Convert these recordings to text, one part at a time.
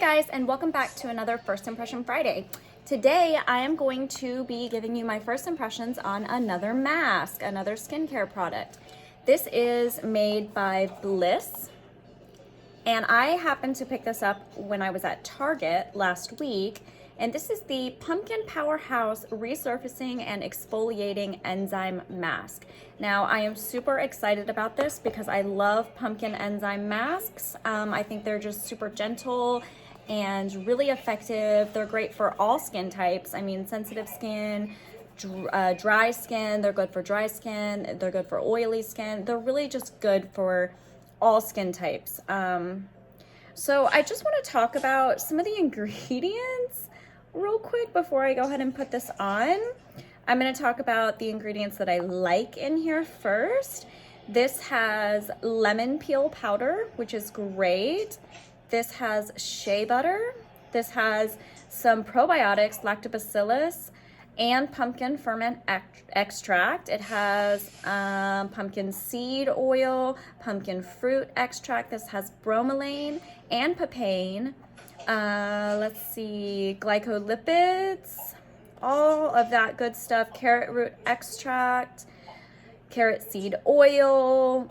guys, and welcome back to another First Impression Friday. Today I am going to be giving you my first impressions on another mask, another skincare product. This is made by Bliss, and I happened to pick this up when I was at Target last week, and this is the Pumpkin Powerhouse Resurfacing and Exfoliating Enzyme Mask. Now, I am super excited about this because I love pumpkin enzyme masks. I think they're just super gentle and really effective. They're great for all skin types. I mean, sensitive skin, dry skin, they're good for dry skin, they're good for oily skin. They're really just good for all skin types. So I just want to talk about some of the ingredients real quick before I go ahead and put this on. I'm going to talk about the ingredients that I like in here first. This has lemon peel powder, which is great. This has shea butter. This has some probiotics, lactobacillus, and pumpkin ferment extract. It has pumpkin seed oil, pumpkin fruit extract. This has bromelain and papain. Let's see, glycolipids, all of that good stuff, carrot root extract, carrot seed oil.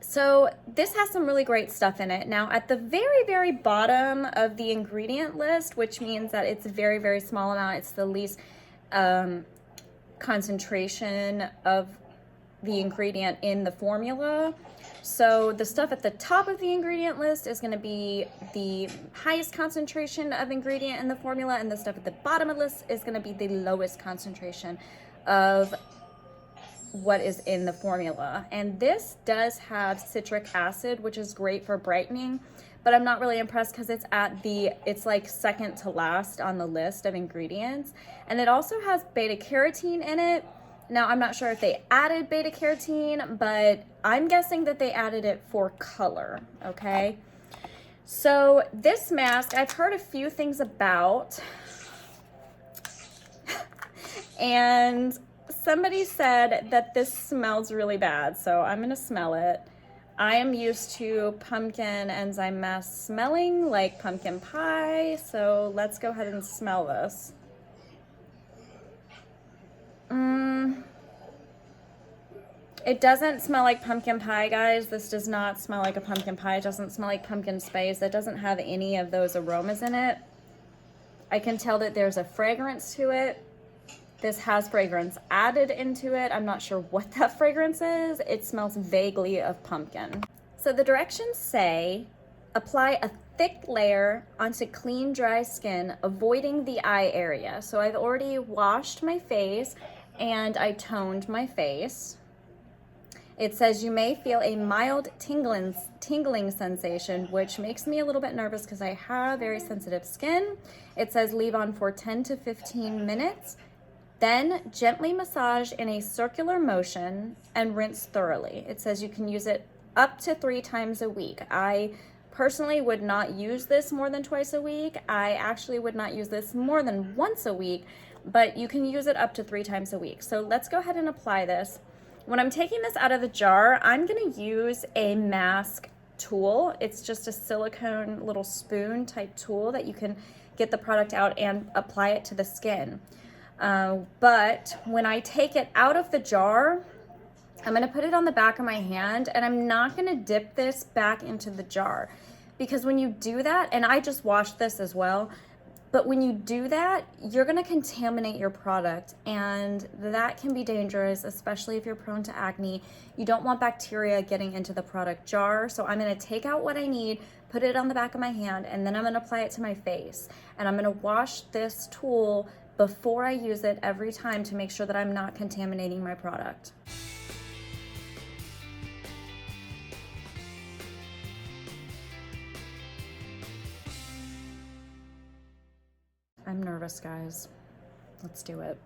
So this has some really great stuff in it. Now at the very, very bottom of the ingredient list, which means that it's a very, very small amount, it's the least concentration of the ingredient in the formula. So the stuff at the top of the ingredient list is going to be the highest concentration of ingredient in the formula, and the stuff at the bottom of the list is going to be the lowest concentration of what is in the formula. And this does have citric acid, which is great for brightening, but I'm not really impressed because it's like second to last on the list of ingredients. And it also has beta carotene in it. Now, I'm not sure if they added beta carotene, but I'm guessing that they added it for color, okay? So this mask, I've heard a few things about, and somebody said that this smells really bad, so I'm gonna smell it. I am used to pumpkin enzyme masks smelling like pumpkin pie, so let's go ahead and smell this. It doesn't smell like pumpkin pie, guys. This does not smell like a pumpkin pie. It doesn't smell like pumpkin spice. It doesn't have any of those aromas in it. I can tell that there's a fragrance to it. This has fragrance added into it. I'm not sure what that fragrance is. It smells vaguely of pumpkin. So the directions say, apply a thick layer onto clean, dry skin, avoiding the eye area. So I've already washed my face and I toned my face. It says you may feel a mild tingling sensation, which makes me a little bit nervous because I have very sensitive skin. It says leave on for 10 to 15 minutes. Then gently massage in a circular motion and rinse thoroughly. It says you can use it up to 3 times a week. I personally would not use this more than twice a week. I actually would not use this more than once a week, but you can use it up to 3 times a week. So let's go ahead and apply this. When I'm taking this out of the jar, I'm gonna use a mask tool. It's just a silicone little spoon type tool that you can get the product out and apply it to the skin. But when I take it out of the jar, I'm gonna put it on the back of my hand, and I'm not gonna dip this back into the jar, because when you do that, and I just washed this as well, but when you do that, you're gonna contaminate your product, and that can be dangerous, especially if you're prone to acne. You don't want bacteria getting into the product jar. So I'm gonna take out what I need, put it on the back of my hand, and then I'm gonna apply it to my face. And I'm gonna wash this tool before I use it every time to make sure that I'm not contaminating my product. I'm nervous, guys. Let's do it.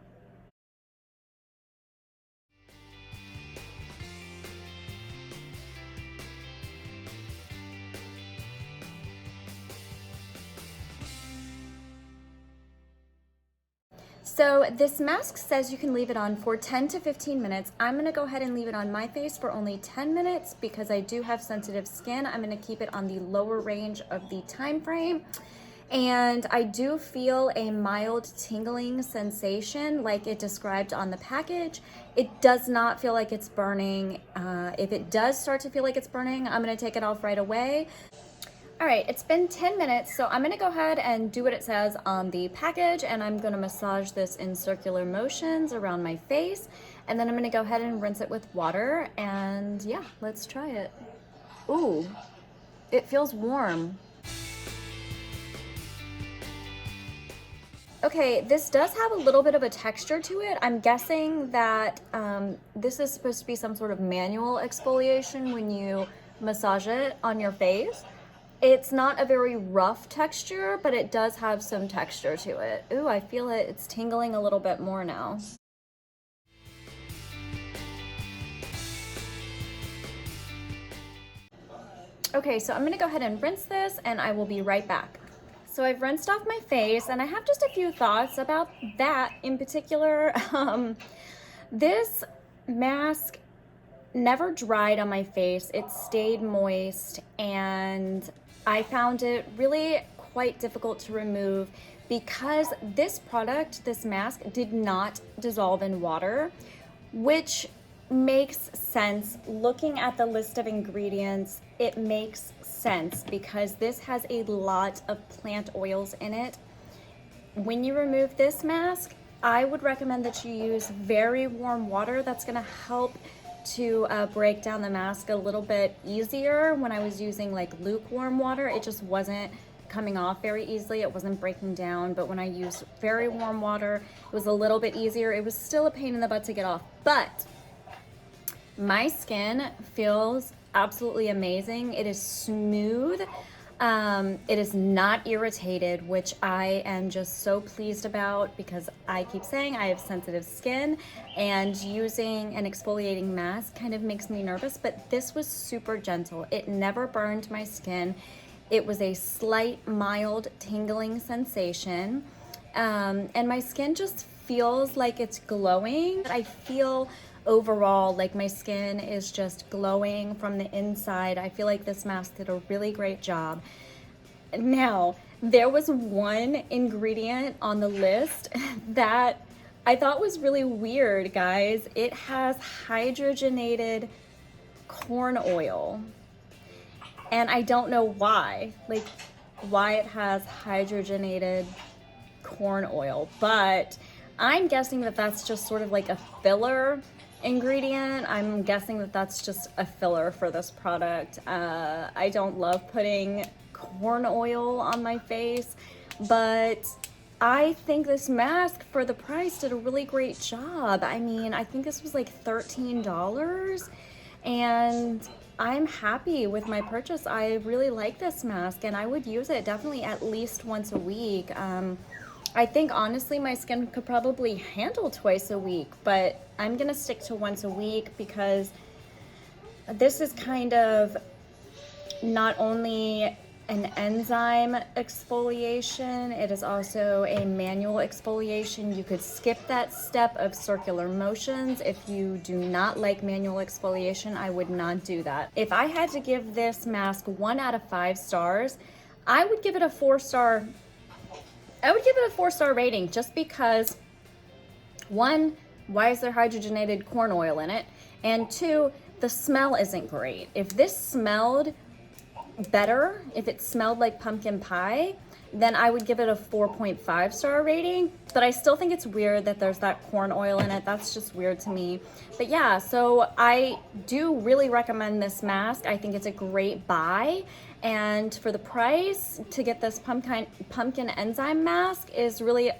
So this mask says you can leave it on for 10 to 15 minutes. I'm gonna go ahead and leave it on my face for only 10 minutes because I do have sensitive skin. I'm gonna keep it on the lower range of the time frame. And I do feel a mild tingling sensation like it described on the package. It does not feel like it's burning. If it does start to feel like it's burning, I'm gonna take it off right away. All right, it's been 10 minutes, so I'm gonna go ahead and do what it says on the package, and I'm gonna massage this in circular motions around my face, and then I'm gonna go ahead and rinse it with water, and yeah, let's try it. Ooh, it feels warm. Okay, this does have a little bit of a texture to it. I'm guessing that this is supposed to be some sort of manual exfoliation when you massage it on your face. It's not a very rough texture, but it does have some texture to it. Ooh, I feel it. It's tingling a little bit more now. Okay, so I'm gonna go ahead and rinse this and I will be right back. So I've rinsed off my face and I have just a few thoughts about that in particular. This mask never dried on my face. It stayed moist and I found it really quite difficult to remove because this product, this mask, did not dissolve in water, which makes sense. Looking at the list of ingredients, it makes sense because this has a lot of plant oils in it. When you remove this mask, I would recommend that you use very warm water. That's gonna help to break down the mask a little bit easier. When I was using like lukewarm water, it just wasn't coming off very easily. It wasn't breaking down, but when I used very warm water, it was a little bit easier. It was still a pain in the butt to get off, but my skin feels absolutely amazing. It is smooth. It is not irritated, which I am just so pleased about because I keep saying I have sensitive skin and using an exfoliating mask kind of makes me nervous, but this was super gentle. It never burned my skin. It was a slight, mild tingling sensation. And my skin just feels like it's glowing. I feel overall like my skin is just glowing from the inside. I feel like this mask did a really great job. Now, there was one ingredient on the list that I thought was really weird, guys. It has hydrogenated corn oil. And I don't know why, like why it has hydrogenated corn oil, but I'm guessing that that's just sort of like a filler ingredient. I'm guessing that that's just a filler for this product. I don't love putting corn oil on my face, but I think this mask for the price did a really great job. I mean, I think this was like $13 and I'm happy with my purchase. I really like this mask and I would use it definitely at least once a week. I think honestly my skin could probably handle twice a week, but I'm gonna stick to once a week because this is kind of not only an enzyme exfoliation, it is also a manual exfoliation. You could skip that step of circular motions. If you do not like manual exfoliation, I would not do that. If I had to give this mask 1 out of 5 stars, I would give it a 4-star. I would give it a 4-star rating just because, 1, why is there hydrogenated corn oil in it? And 2, the smell isn't great. If this smelled better, if it smelled like pumpkin pie, then I would give it a 4.5-star rating. But I still think it's weird that there's that corn oil in it. That's just weird to me. But yeah, so I do really recommend this mask. I think it's a great buy. And for the price, to get this pumpkin enzyme mask is really,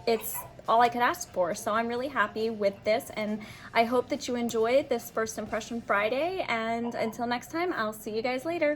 it's all I could ask for. So I'm really happy with this and I hope that you enjoyed this First Impression Friday. And until next time, I'll see you guys later.